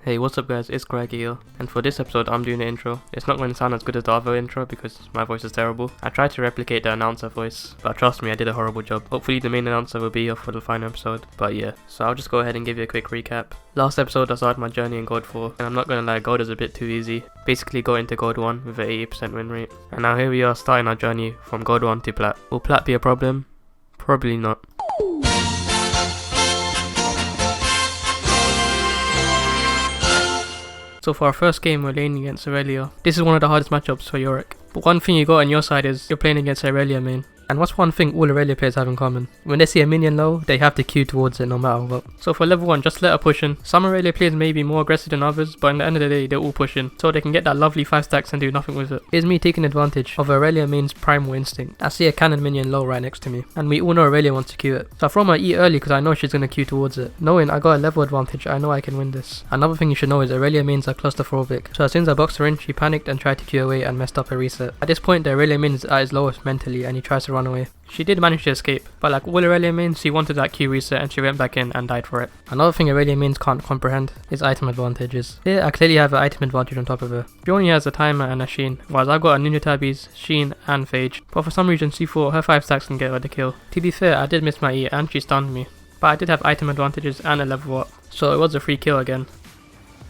Hey, what's up guys, it's Krykey here, and for this episode I'm doing the intro. It's not going to sound as good as the other intro because my voice is terrible. I tried to replicate the announcer voice, but trust me, I did a horrible job. Hopefully the main announcer will be here for the final episode, but yeah. So I'll just go ahead and give you a quick recap. Last episode I started my journey in Gold 4, and I'm not gonna lie, Gold is a bit too easy. Basically got into Gold 1 with an 80% win rate, and now here we are starting our journey from Gold 1 to Plat. Will Plat be a problem? Probably not. So for our first game we're laning against Irelia. This is one of the hardest matchups for Yorick. But one thing you got on your side is you're playing against Irelia main. And what's one thing all Irelia players have in common? When they see a minion low, they have to queue towards it no matter what. So for level 1, just let her push in. Some Irelia players may be more aggressive than others, but in the end of the day, they're all pushing, so they can get that lovely 5 stacks and do nothing with it. Here's me taking advantage of Irelia main's primal instinct. I see a cannon minion low right next to me, and we all know Irelia wants to queue it. So I throw my E early because I know she's going to queue towards it. Knowing I got a level advantage, I know I can win this. Another thing you should know is Irelia mains are claustrophobic, so as soon as I boxed her in, she panicked and tried to queue away and messed up her reset. At this point, the Irelia main is at his lowest mentally and he tries to run away. She did manage to escape, but like all Irelia mains, she wanted that Q reset and she went back in and died for it. Another thing Irelia mains can't comprehend is item advantages. Here I clearly have an item advantage on top of her. She only has a timer and a Sheen, whereas I've got a Ninja Tabbies, Sheen and Phage, but for some reason she thought her 5 stacks can get her the kill. To be fair, I did miss my E and she stunned me, but I did have item advantages and a level up, so it was a free kill again.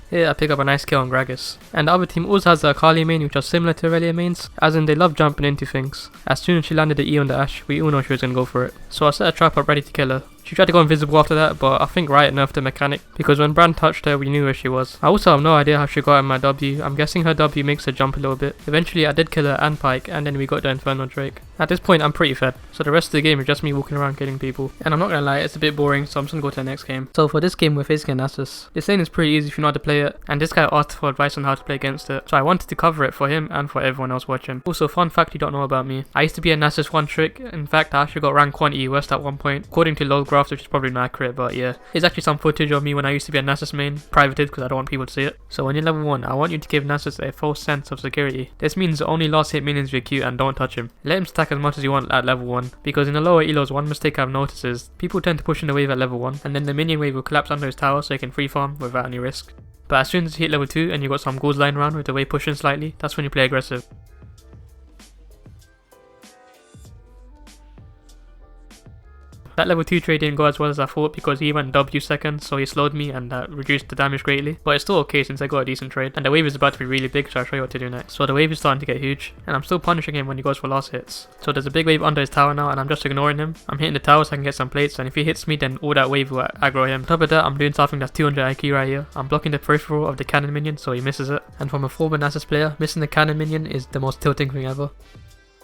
Here I pick up a nice kill on Gragas. And the other team also has a Akali main which was similar to Irelia mains, as in they love jumping into things. As soon as she landed the E on the Ashe, we all know she was going to go for it. So I set a trap up ready to kill her. She tried to go invisible after that, but I think Riot nerfed the mechanic, because when Brand touched her we knew where she was. I also have no idea how she got in my W. I'm guessing her W makes her jump a little bit. Eventually I did kill her and Pyke, and then we got the Inferno Drake. At this point I'm pretty fed, so the rest of the game is just me walking around killing people. And I'm not gonna lie, it's a bit boring, so I'm just gonna go to the next game. So for this game we're facing a Nasus. This lane is pretty easy if you know how to play it, and this guy asked for advice on how to play against it, so I wanted to cover it for him and for everyone else watching. Also, fun fact you don't know about me, I used to be a Nasus 1 trick. In fact I actually got rank 1 E West at one point, according to LoL graphs, which is probably not accurate, but yeah. There's actually some footage of me when I used to be a Nasus main, privated because I don't want people to see it. So when you're level 1, I want you to give Nasus a false sense of security. This means only last hit minions with Q and don't touch him. Let him stack as much as you want at level 1, because in the lower elos one mistake I've noticed is people tend to push in the wave at level 1 and then the minion wave will collapse under his tower so he can free farm without any risk. But as soon as you hit level 2 and you got some ghouls lying around with the wave pushing slightly, that's when you play aggressive. That level 2 trade didn't go as well as I thought because he went W second, so he slowed me and that reduced the damage greatly. But it's still okay since I got a decent trade, and the wave is about to be really big, so I'll show you what to do next. So the wave is starting to get huge, and I'm still punishing him when he goes for last hits. So there's a big wave under his tower now, and I'm just ignoring him. I'm hitting the tower so I can get some plates, and if he hits me then all that wave will aggro him. On top of that, I'm doing something that's 200 IQ right here. I'm blocking the peripheral of the cannon minion so he misses it. And from a former Nasus player, missing the cannon minion is the most tilting thing ever.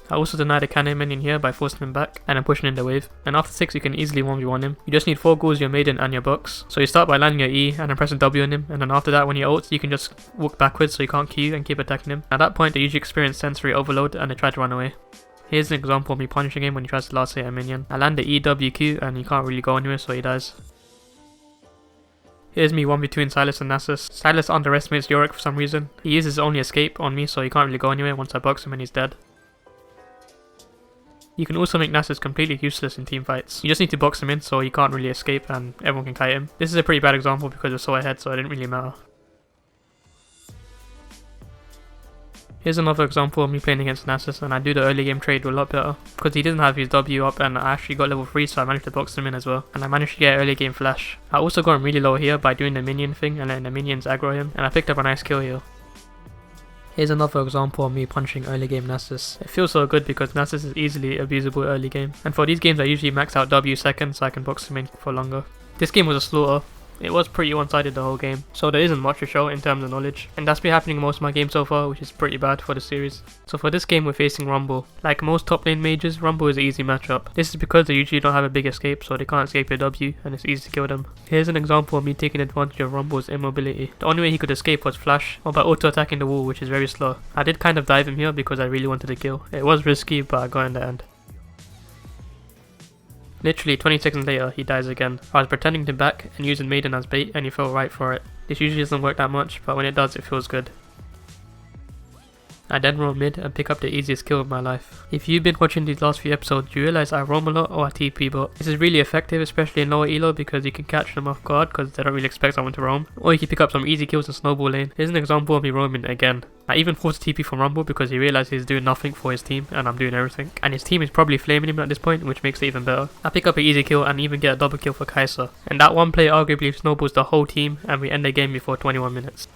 I also deny the cannon minion here by forcing him back, and I'm pushing in the wave. And after 6 you can easily 1v1 him. You just need 4 ghouls, your maiden and your box. So you start by landing your E and then pressing W on him, and then after that when he ults you can just walk backwards so you can't Q and keep attacking him. At that point they usually experience sensory overload and they try to run away. Here's an example of me punishing him when he tries to last hit a minion. I land the EWQ and he can't really go anywhere so he dies. Here's me 1v2 in Sylas and Nasus. Sylas underestimates Yorick for some reason. He uses his only escape on me so he can't really go anywhere once I box him and he's dead. You can also make Nasus completely useless in team fights. You just need to box him in so he can't really escape and everyone can kite him. This is a pretty bad example because we're so ahead so it didn't really matter. Here's another example of me playing against Nasus, and I do the early game trade a lot better because he didn't have his W up and I actually got level 3 so I managed to box him in as well, and I managed to get early game flash. I also got him really low here by doing the minion thing and letting the minions aggro him, and I picked up a nice kill here. Here's another example of me punching early game Nasus. It feels so good because Nasus is easily abusable early game, and for these games I usually max out W second so I can box him in for longer. This game was a slaughter. It was pretty one-sided the whole game, so there isn't much to show in terms of knowledge, and that's been happening in most of my games so far, which is pretty bad for the series. So for this game we're facing Rumble. Like most top lane mages, Rumble is an easy matchup. This is because they usually don't have a big escape, so they can't escape your W and it's easy to kill them. Here's an example of me taking advantage of Rumble's immobility. The only way he could escape was flash, or by auto-attacking the wall, which is very slow. I did kind of dive him here because I really wanted to kill. It was risky, but I got in the end. Literally 20 seconds later, he dies again. I was pretending to back and using Maiden as bait and he fell right for it. This usually doesn't work that much, but when it does, it feels good. and then roam mid and pick up the easiest kill of my life. If you've been watching these last few episodes, you realize I roam a lot or I TP bot. This is really effective, especially in lower elo, because you can catch them off guard because they don't really expect someone to roam, or you can pick up some easy kills in snowball lane. Here's an example of me roaming again. I even forced TP from Rumble because he realized he's doing nothing for his team and I'm doing everything, and his team is probably flaming him at this point, which makes it even better. I pick up an easy kill and even get a double kill for Kai'Sa, and that one play arguably snowballs the whole team and we end the game before 21 minutes.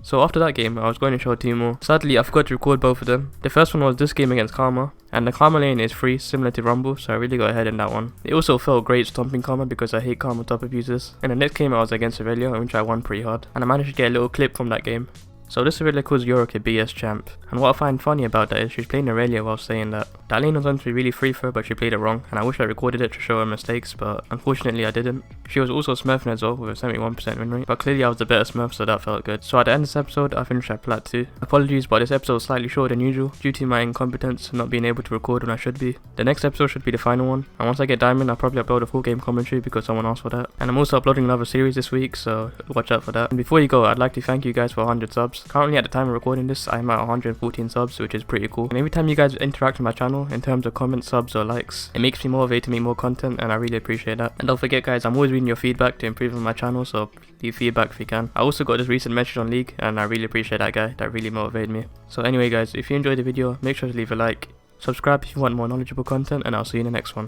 So after that game, I was going to show 2 more. Sadly, I forgot to record both of them. The first one was this game against Karma, and the Karma lane is free, similar to Rumble, so I really got ahead in that one. It also felt great stomping Karma because I hate Karma top abusers. In the next game I was against Irelia, in which I won pretty hard, and I managed to get a little clip from that game. So this Irelia calls Yorick a BS champ, and what I find funny about that is she's playing Irelia while saying that. That lane was meant to be really free for her, but she played it wrong, and I wish I recorded it to show her mistakes, but unfortunately I didn't. She was also smurfing as well with a 71% win rate, but clearly I was the better smurf, so that felt good. So at the end of this episode, I finished at plat 2. Apologies, but this episode was slightly shorter than usual, due to my incompetence not being able to record when I should be. The next episode should be the final one, and once I get diamond I'll probably upload a full game commentary because someone asked for that. And I'm also uploading another series this week, so watch out for that. And before you go, I'd like to thank you guys for 100 subs. Currently at the time of recording this, I'm at 114 subs, which is pretty cool. And every time you guys interact with my channel in terms of comments, subs or likes, it makes me motivated to make more content, and I really appreciate that. And don't forget guys, I'm always reading your feedback to improve on my channel, so leave feedback if you can. I also got this recent message on League, and I really appreciate that guy. That really motivated me. So anyway guys, if you enjoyed the video, make sure to leave a like, subscribe if you want more knowledgeable content, and I'll see you in the next one.